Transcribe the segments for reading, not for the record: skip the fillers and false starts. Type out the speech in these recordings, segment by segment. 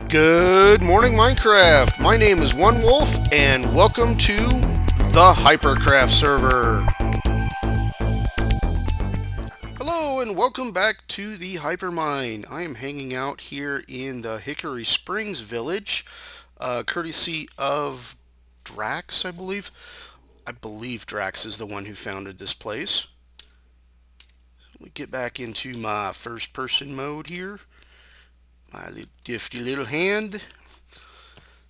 Good morning, Minecraft. My name is OneWolfe, and welcome to the Hypercraft server. Hello, and welcome back to the Hypermine. I am hanging out here in the Hickory Springs village, courtesy of Drax, I believe. I believe Drax is the one who founded this place. Let me get back into my first-person mode here. My difty little hand.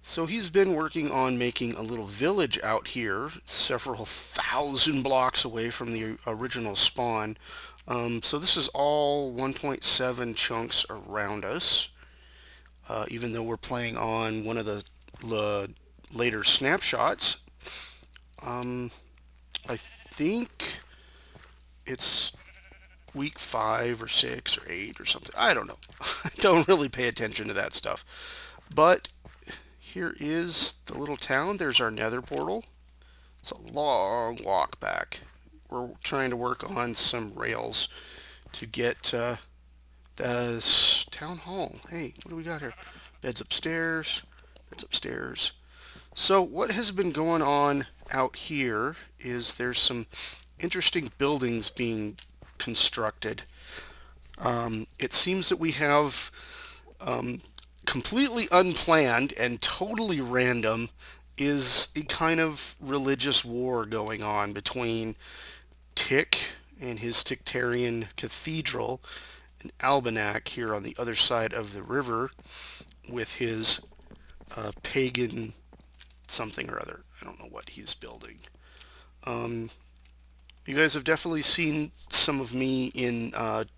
So he's been working on making a little village out here, several thousand blocks away from the original spawn. So this is all 1.7 chunks around us, even though we're playing on one of the later snapshots. I think it's week 5 or 6 or 8 or something. I don't know. I don't really pay attention to that stuff. But here is the little town. There's our nether portal. It's a long walk back. We're trying to work on some rails to get the town hall. Hey, what do we got here? Beds upstairs. Beds upstairs. So what has been going on out here is there's some interesting buildings being constructed. It seems that we have completely unplanned and totally random is a kind of religious war going on between Tick and his Tictarian cathedral and Almanac here on the other side of the river with his pagan something or other. I don't know what he's building. You guys have definitely seen some of me in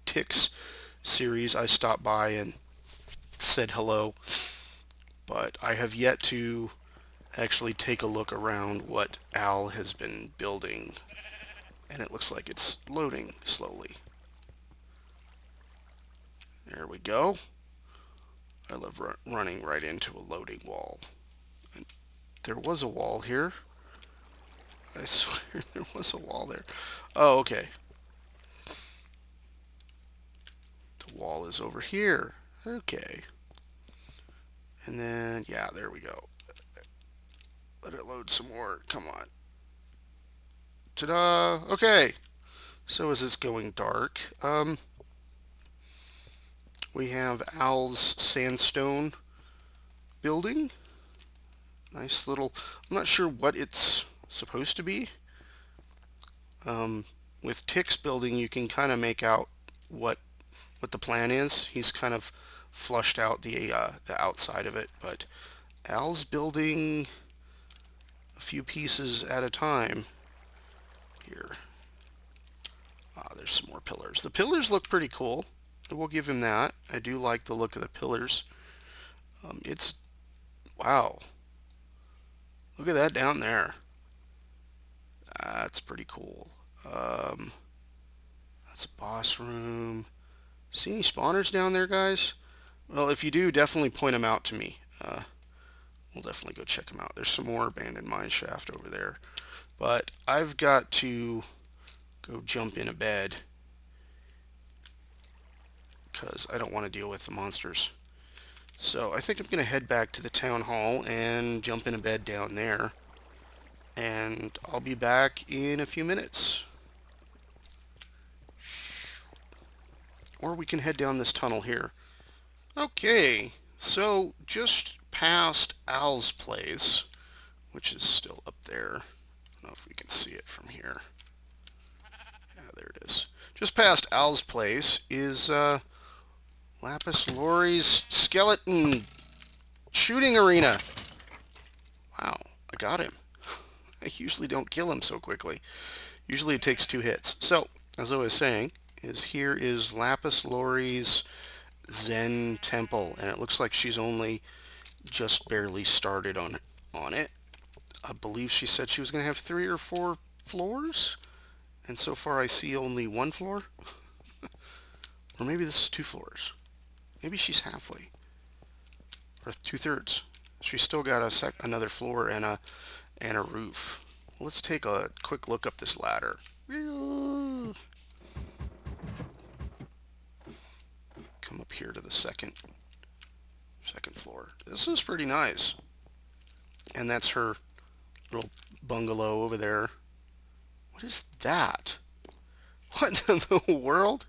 Tick's series. I stopped by and said hello, but I have yet to actually take a look around what Al has been building, and it looks like it's loading slowly. There we go. I love running right into a loading wall. And there was a wall here. I swear there was a wall there. Oh, okay. The wall is over here. Okay. And then, yeah, there we go. Let it load some more. Come on. Ta-da! Okay. So as it's going dark, we have Al's sandstone building. Nice little, I'm not sure what it's supposed to be. With Tick's building, you can kind of make out what the plan is. He's kind of flushed out the outside of it, but Al's building a few pieces at a time here. There's some more pillars. The pillars look pretty cool. We'll give him that. I do like the look of the pillars. It's, wow. Look at that down there. That's pretty cool. That's a boss room. See any spawners down there, guys? Well, if you do, definitely point them out to me. We'll definitely go check them out. There's some more abandoned mine shaft over there. But I've got to go jump in a bed because I don't want to deal with the monsters. So I think I'm going to head back to the town hall and jump in a bed down there. And I'll be back in a few minutes. Or we can head down this tunnel here. Okay, so just past Al's place, which is still up there. I don't know if we can see it from here. Yeah, there it is. Just past Al's place is Lapis Laurie's skeleton shooting arena. Wow, I got him. I usually don't kill him so quickly. Usually it takes 2 hits. So, as I was saying, here is Lapis Laurie's Zen temple, and it looks like she's only just barely started on it. I believe she said she was going to have 3 or 4 floors, and so far I see only 1 floor. Or maybe this is 2 floors. Maybe she's halfway, or 2/3. She's still got another floor and a roof. Well, let's take a quick look up this ladder. Come up here to the second floor. This is pretty nice. And that's her little bungalow over there. What is that? What in the world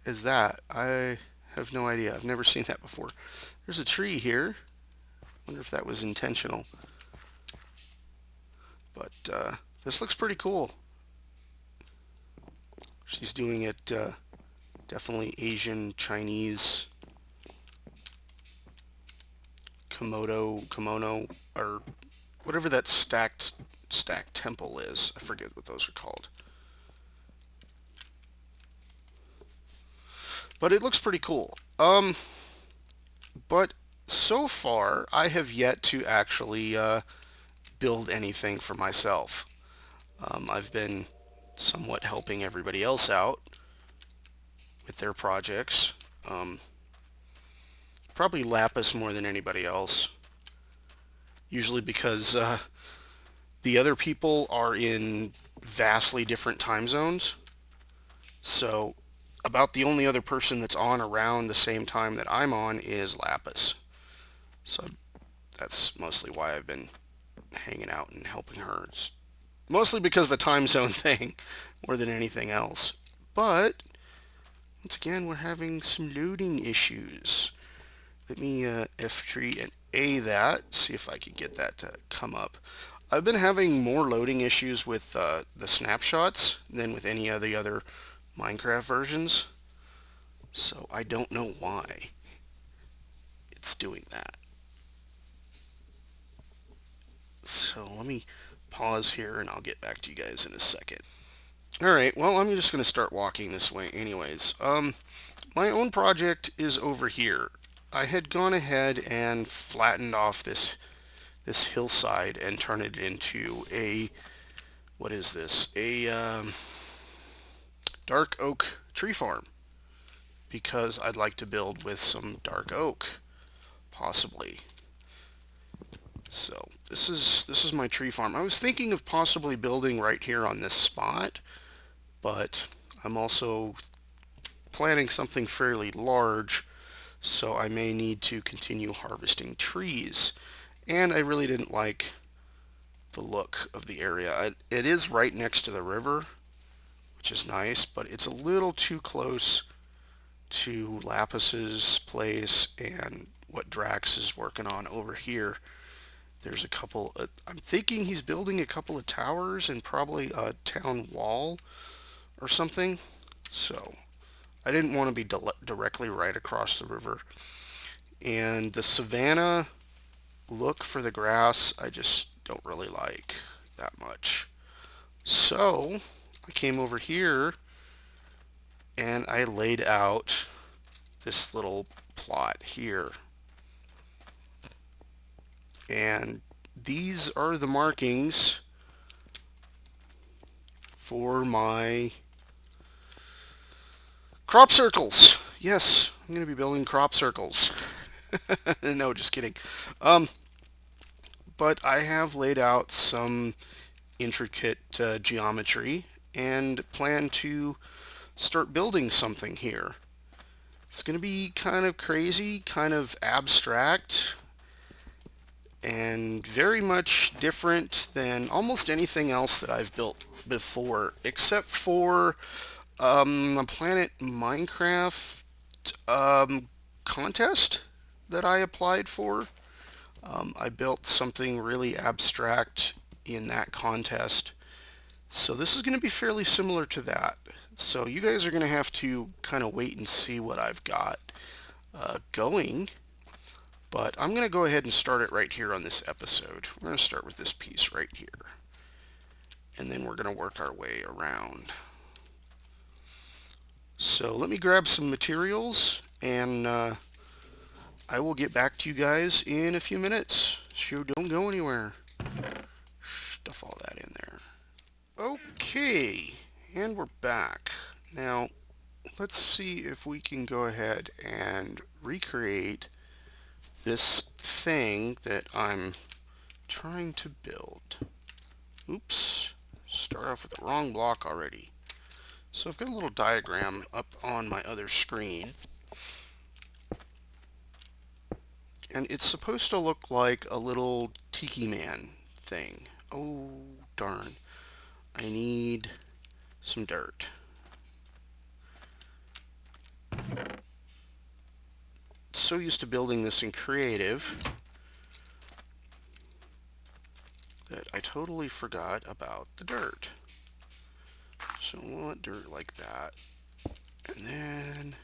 is that? I have no idea. I've never seen that before. There's a tree here. Wonder if that was intentional. But this looks pretty cool. She's doing it definitely Asian, Chinese, kimono, or whatever that stacked temple is. I forget what those are called. But it looks pretty cool. But so far, I have yet to actually build anything for myself. I've been somewhat helping everybody else out with their projects. Probably Lapis more than anybody else. Usually because the other people are in vastly different time zones. So about the only other person that's on around the same time that I'm on is Lapis. So that's mostly why I've been hanging out and helping her. It's mostly because of a time zone thing more than anything else. But once again, we're having some loading issues. Let me F3 and A that, see if I can get that to come up. I've been having more loading issues with the snapshots than with any of the other Minecraft versions. So I don't know why it's doing that. So let me pause here and I'll get back to you guys in a second. Alright, well, I'm just going to start walking this way anyways. My own project is over here. I had gone ahead and flattened off this hillside and turned it into a, what is this? A dark oak tree farm. Because I'd like to build with some dark oak, possibly. So this is my tree farm. I was thinking of possibly building right here on this spot, but I'm also planning something fairly large, so I may need to continue harvesting trees. And I really didn't like the look of the area. It is right next to the river, which is nice, but it's a little too close to Lapis's place and what Drax is working on over here. There's a couple, I'm thinking he's building a couple of towers and probably a town wall or something. So I didn't want to be directly right across the river. And the savanna look for the grass, I just don't really like that much. So I came over here and I laid out this little plot here. And these are the markings for my crop circles. Yes, I'm going to be building crop circles. No, just kidding. But I have laid out some intricate geometry and plan to start building something here. It's going to be kind of crazy, kind of abstract, and very much different than almost anything else that I've built before, except for a Planet Minecraft contest that I applied for. I built something really abstract in that contest. So this is going to be fairly similar to that. So you guys are going to have to kind of wait and see what I've got going. But I'm going to go ahead and start it right here on this episode. We're going to start with this piece right here. And then we're going to work our way around. So let me grab some materials and I will get back to you guys in a few minutes. So don't go anywhere. Stuff all that in there. Okay, and we're back. Now, let's see if we can go ahead and recreate this thing that I'm trying to build. Oops, start off with the wrong block already. So I've got a little diagram up on my other screen. And it's supposed to look like a little tiki man thing. Oh, darn. I need some dirt. So used to building this in creative that I totally forgot about the dirt. So I want dirt like that. And then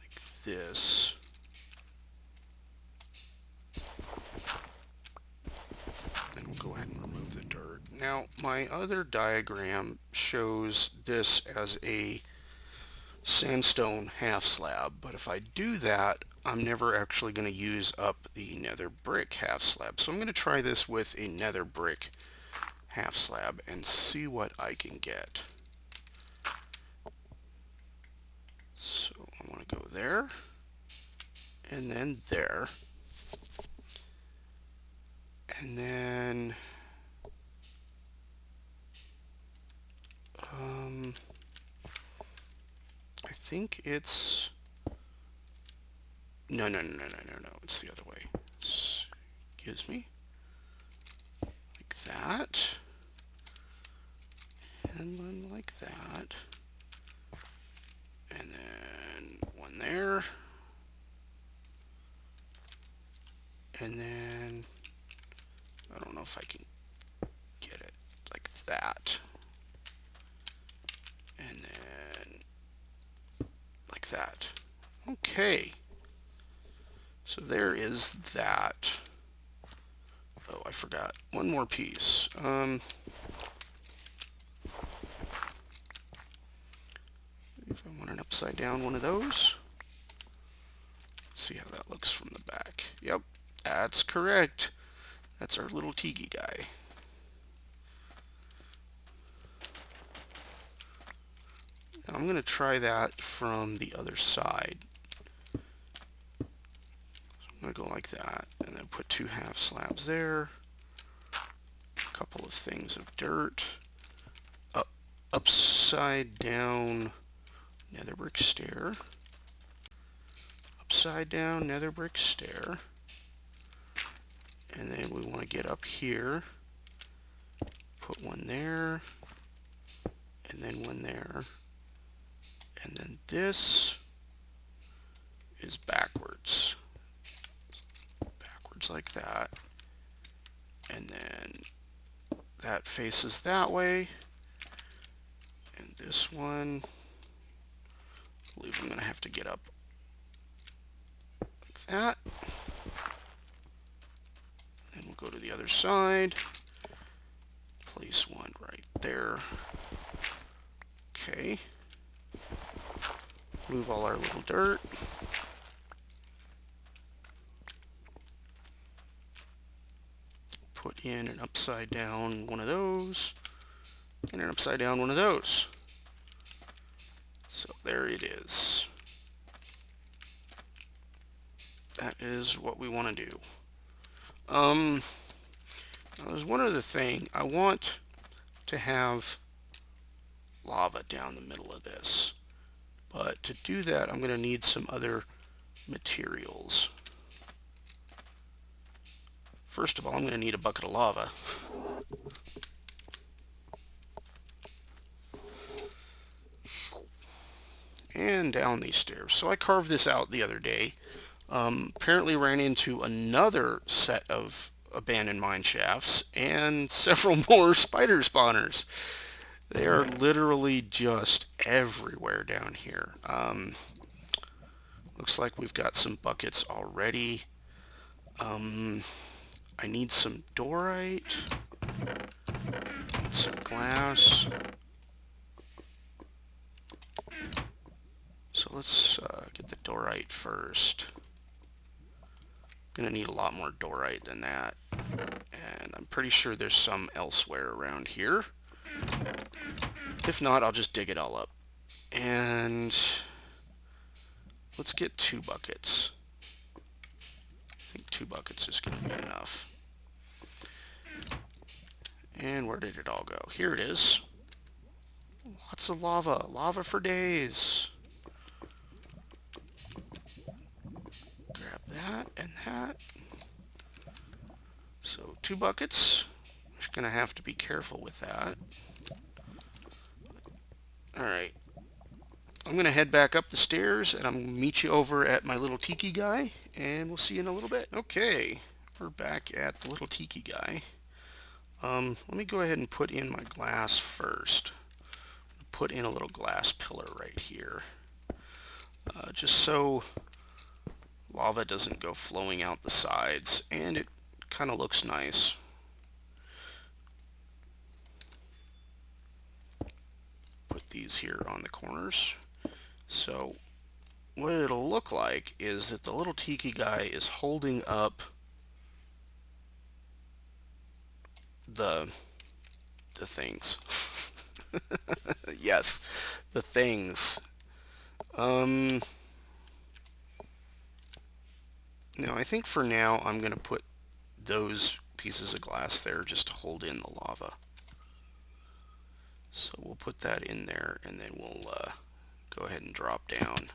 like this. Then we'll go ahead and remove the dirt. Now, my other diagram shows this as a sandstone half slab, but if I do that, I'm never actually going to use up the nether brick half slab. So I'm going to try this with a nether brick half slab and see what I can get. So I want to go there, and then there, and then I think it's no, it's the other way. Excuse me. Like that, and then like that, and then one there, and then I don't know if I can get it like that, and then like that. Okay, so there is that. Oh, I forgot one more piece. If I want an upside down one of those, let's see how that looks from the back. Yep, that's correct. That's our little tiki guy. And I'm going to try that from the other side. So I'm going to go like that, and then put two half slabs there. A couple of things of dirt. Upside down nether brick stair. Upside down nether brick stair. And then we want to get up here. Put one there. And then one there. And then this is backwards. Backwards like that. And then that faces that way. And this one, I believe I'm going to have to get up like that. And we'll go to the other side. Place one right there. Okay. Move all our little dirt. Put in an upside down one of those. And an upside down one of those. So there it is. That is what we want to do. There's one other thing. I want to have lava down the middle of this. But to do that, I'm going to need some other materials. First of all, I'm going to need a bucket of lava. And down these stairs. So I carved this out the other day. Apparently ran into another set of abandoned mine shafts and several more spider spawners. They are literally just everywhere down here. Looks like we've got some buckets already. I need some dorite. Need some glass. So let's get the dorite first. Gonna need a lot more dorite than that. And I'm pretty sure there's some elsewhere around here. If not, I'll just dig it all up. And let's get 2 buckets. I think 2 buckets is gonna be enough. And where did it all go? Here it is. Lots of lava. Lava for days. Grab that, and and that. So 2 buckets. Just going to have to be careful with that. Alright. I'm going to head back up the stairs, and I'm going to meet you over at my little tiki guy, and we'll see you in a little bit. Okay, we're back at the little tiki guy. Let me go ahead and put in my glass first. Put in a little glass pillar right here. Just so lava doesn't go flowing out the sides, and it kind of looks nice. Put these here on the corners. So what it'll look like is that the little tiki guy is holding up the things. Yes, the things. No, I think for now I'm going to put those pieces of glass there just to hold in the lava. So we'll put that in there, and then we'll go ahead and drop down.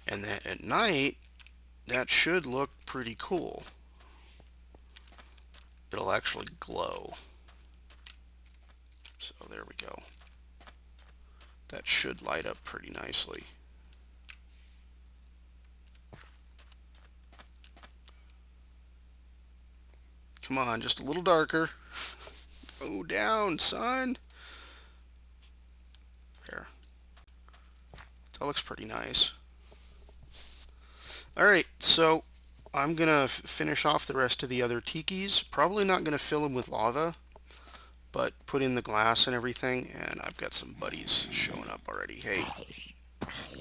And then at night, that should look pretty cool. It'll actually glow. So there we go. That should light up pretty nicely. Come on, just a little darker. Go down, son. There. That looks pretty nice. Alright, so I'm going to finish off the rest of the other tikis. Probably not going to fill them with lava, but put in the glass and everything, and I've got some buddies showing up already. Hey,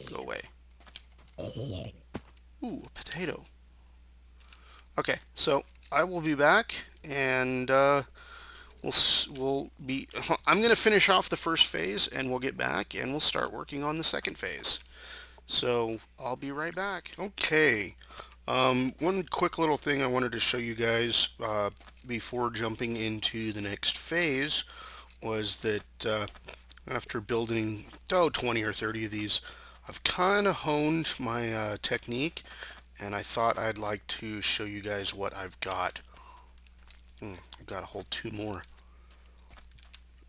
go away. Ooh, a potato. Okay, so I will be back, and we'll be... I'm going to finish off the first phase, and we'll get back, and we'll start working on the second phase. So I'll be right back. Okay, one quick little thing I wanted to show you guys before jumping into the next phase was that after building 20 or 30 of these, I've kind of honed my technique, and I thought I'd like to show you guys what I've got. I've got to hold 2 more.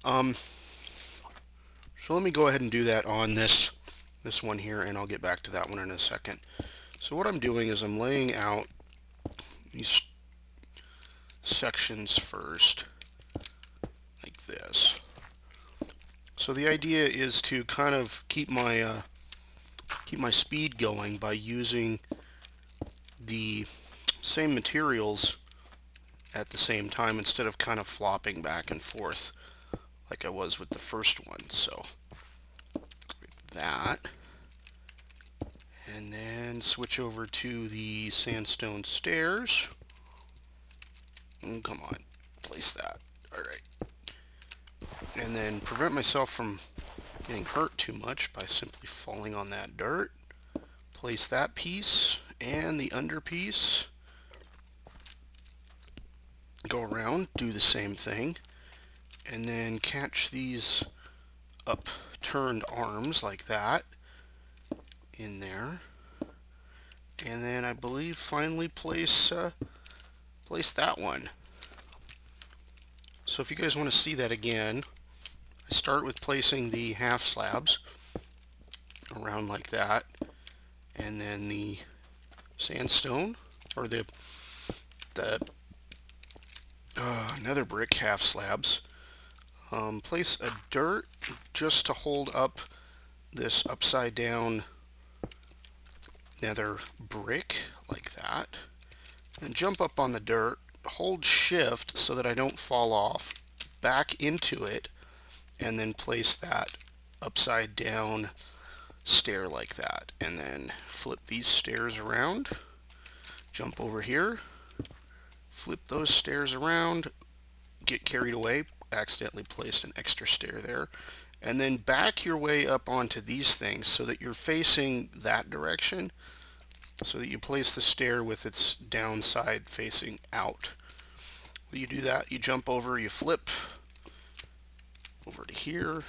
So let me go ahead and do that on this one here, and I'll get back to that one in a second. So what I'm doing is I'm laying out these sections first, like this. So the idea is to kind of keep my speed going by using the same materials at the same time instead of kind of flopping back and forth like I was with the first one. So like that. And then switch over to the sandstone stairs. Come on, place that. Alright. And then prevent myself from getting hurt too much by simply falling on that dirt. Place that piece and the under piece. Go around, do the same thing. And then catch these upturned arms like that in there, and then I believe finally place that one. So if you guys want to see that again, I start with placing the half slabs around like that, and then the sandstone or the nether brick half slabs. Place a dirt just to hold up this upside down nether brick like that, and jump up on the dirt, hold shift so that I don't fall off, back into it, and then place that upside down stair like that, and then flip these stairs around, jump over here, flip those stairs around, get carried away, accidentally placed an extra stair there, and then back your way up onto these things so that you're facing that direction, so that you place the stair with its downside facing out. When you do that, you jump over, you flip over to here,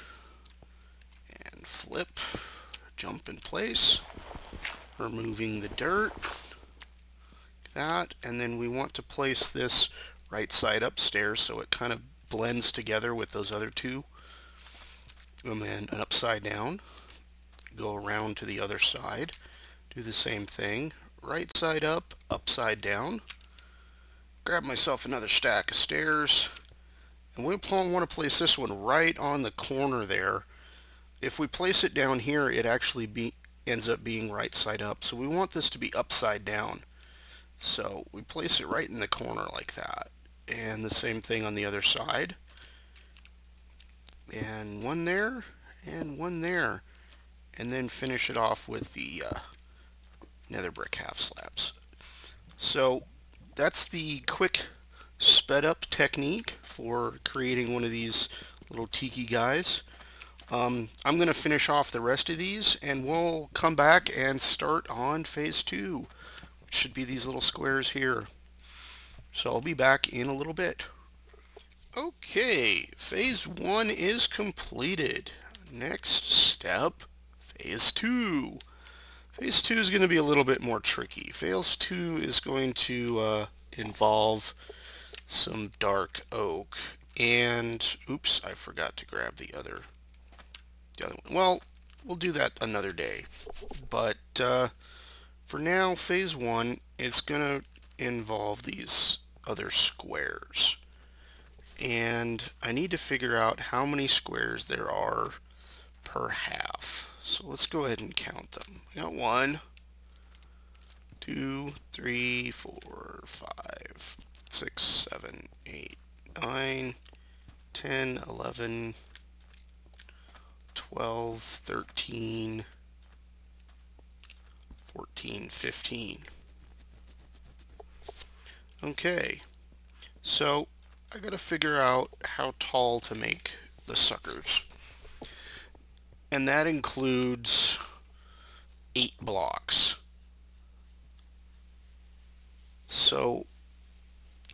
and flip, jump in place, removing the dirt, that, and then we want to place this right side upstairs so it kind of blends together with those other two. And then an upside down, go around to the other side, do the same thing, right side up, upside down, grab myself another stack of stairs, and we want to place this one right on the corner there. If we place it down here, it actually ends up being right side up, so we want this to be upside down. So we place it right in the corner like that, and the same thing on the other side, and one there and one there, and then finish it off with the nether brick half slabs. So that's the quick sped up technique for creating one of these little tiki guys. I'm going to finish off the rest of these and we'll come back and start on phase 2, which should be these little squares here. So I'll be back in a little bit. Okay, phase 1 is completed. Next step, phase 2. Phase 2 is going to be a little bit more tricky. Phase 2 is going to involve some dark oak. And, oops, I forgot to grab the other one. Well, we'll do that another day. But for now, phase 1 is going to involve these other squares. And I need to figure out how many squares there are per half. So let's go ahead and count them. We got 1, 2, 3, 4, 5, 6, 7, 8, 9, 10, 11, 12, 13, 14, 15. Okay, so I gotta figure out how tall to make the suckers. And that includes 8 blocks. So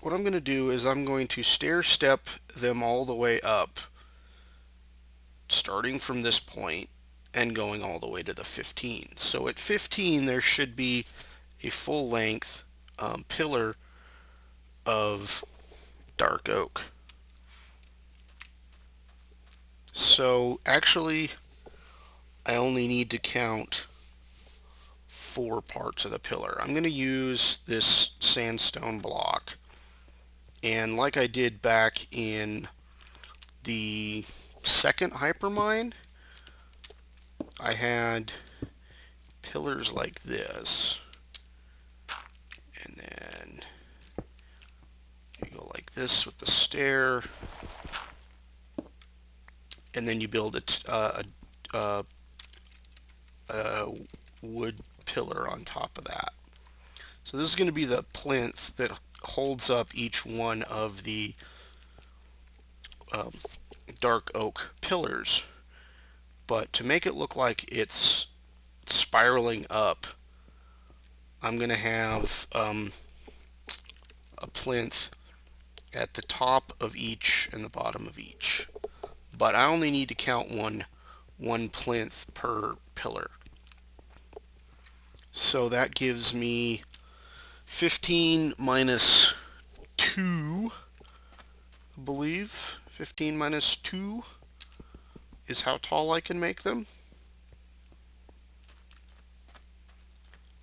what I'm going to do is I'm going to stair step them all the way up, starting from this point and going all the way to the 15. So at 15 there should be a full length pillar of dark oak. So actually I only need to count 4 parts of the pillar. I'm going to use this sandstone block, and like I did back in the second hypermine, I had pillars like this, and then you go like this with the stair, and then you build a wood pillar on top of that. So this is going to be the plinth that holds up each one of the dark oak pillars. But to make it look like it's spiraling up, I'm going to have a plinth at the top of each and the bottom of each. But I only need to count one plinth per pillar. So that gives me 15 minus 2, I believe. 15 minus 2 is how tall I can make them.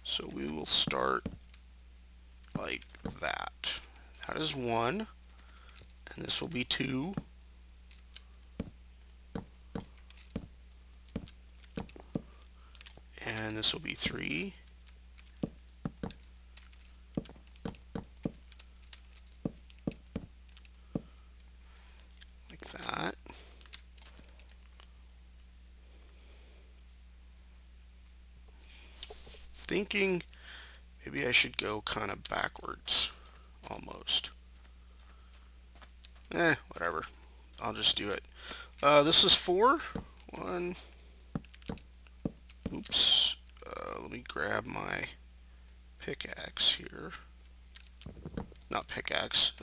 So we will start like that. That is 1, and this will be 2. And this will be 3. Like that. Thinking maybe I should go kind of backwards, almost. Whatever. I'll just do it. This is 4. 1. Oops. Let me grab my pickaxe here. Not pickaxe.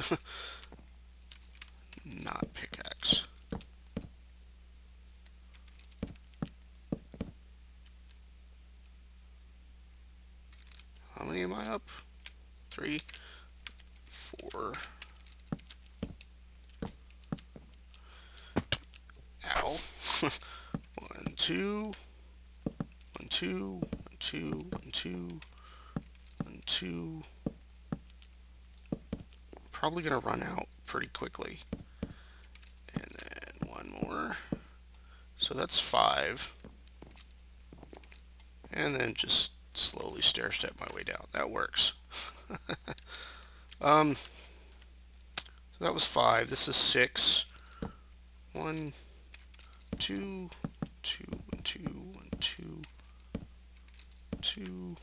Not pickaxe. am I up? 3, 4. Ow. 1, 2. 1, 2. 1, 2. 1, 2. 1, 2. Probably going to run out pretty quickly. And then one more. So that's 5. And then just slowly stair step my way down. That works. So that was 5. This is 6. 1, 2, 2, 2, 1, 2, 2,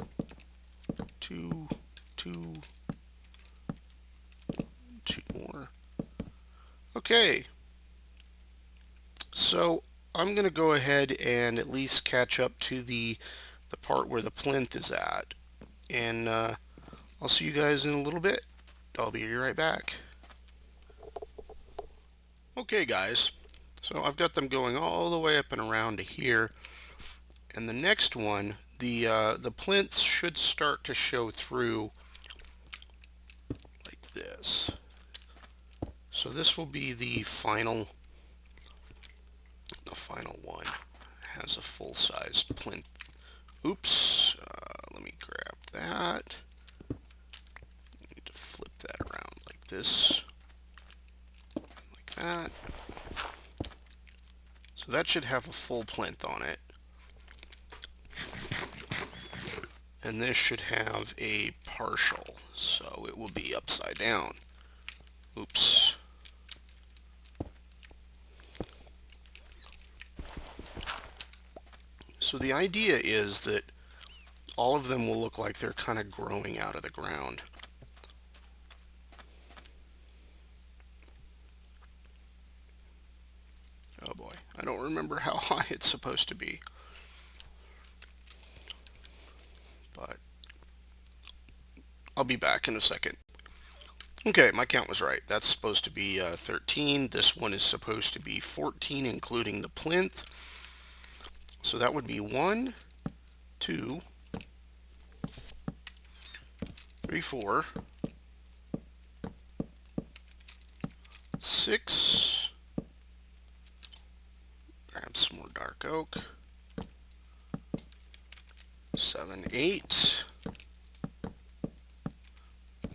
2, 2, 2 more. Okay. So I'm going to go ahead and at least catch up to the part where the plinth is at. And I'll see you guys in a little bit. I'll be right back. Okay guys, so I've got them going all the way up and around to here. And the next one, the plinth should start to show through like this. So this will be the final one. It has a full-sized plinth. Oops, let me grab that. I need to flip that around like this, like that. So that should have a full plinth on it. And this should have a partial, so it will be upside down. Oops. So the idea is that all of them will look like they're kind of growing out of the ground. Oh boy, I don't remember how high it's supposed to be. But I'll be back in a second. Okay, my count was right. That's supposed to be 13. This one is supposed to be 14, including the plinth. So that would be 1, 2, 3, 4, 6. Grab some more dark oak. 7, 8,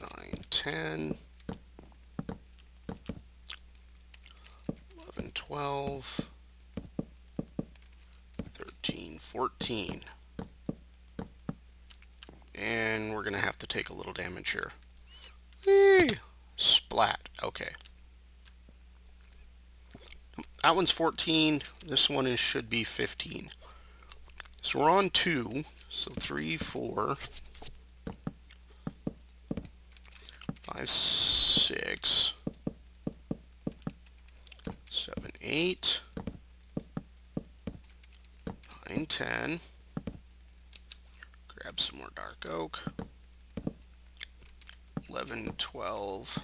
9, 10, 11, 12, 13, 14. And we're going to have to take a little damage here. Whee! Splat. Okay. That one's 14. This one should be 15. So we're on 2. So 3, 4, 5, 6, 7, 8, 9, 10. Grab some more dark oak. 11, 12,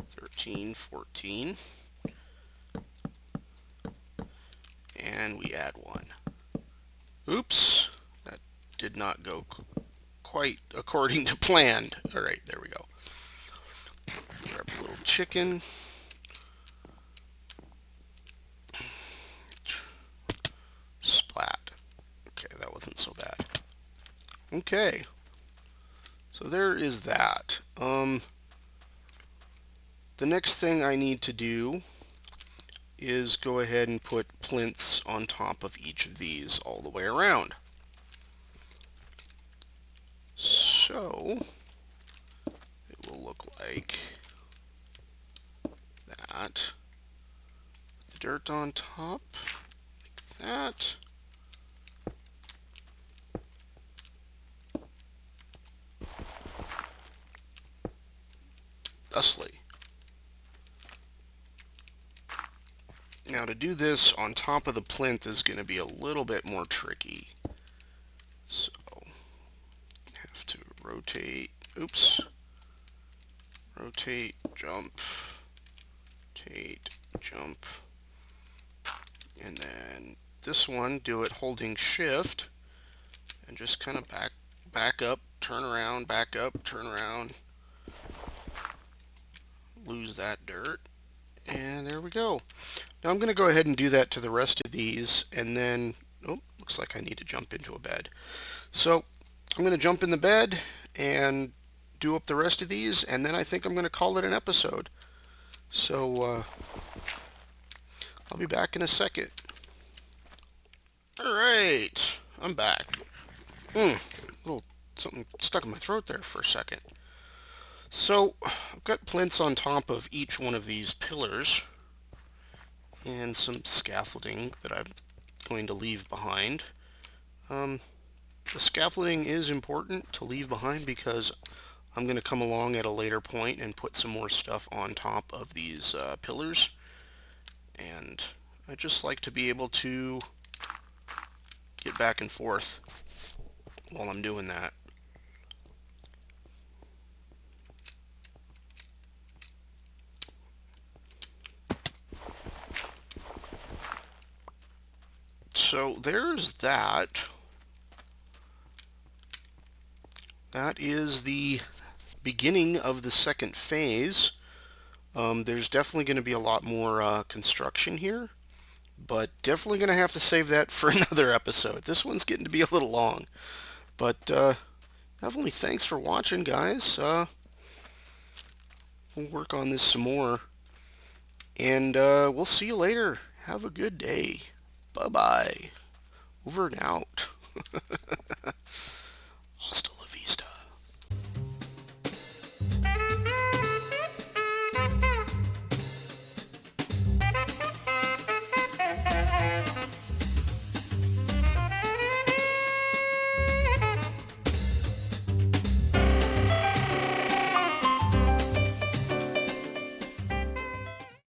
13, 14. And we add 1. Oops, that did not go quite according to plan. All right, there we go. Grab a little chicken. Splat. Okay, that wasn't so bad. Okay, so there is that. The next thing I need to do is go ahead and put plinths on top of each of these all the way around. So it will look like that. Put the dirt on top, like that. Thusly. Now to do this on top of the plinth is going to be a little bit more tricky. So have to rotate, oops, rotate, jump, rotate, jump, and then this one do it holding shift, and just kind of back up, turn around, back up, turn around, lose that dirt, and there we go. Now I'm going to go ahead and do that to the rest of these, and then, oh, looks like I need to jump into a bed. So I'm going to jump in the bed and do up the rest of these, and then I think I'm going to call it an episode. So I'll be back in a second. All right, I'm back. A little something stuck in my throat there for a second. So I've got plinths on top of each one of these pillars and some scaffolding that I'm going to leave behind. The scaffolding is important to leave behind because I'm going to come along at a later point and put some more stuff on top of these pillars. And I just like to be able to get back and forth while I'm doing that. So there's that. That is the beginning of the second phase. There's definitely going to be a lot more construction here, but definitely going to have to save that for another episode. This one's getting to be a little long, but definitely thanks for watching, guys. We'll work on this some more, and we'll see you later. Have a good day. Bye-bye. Over and out.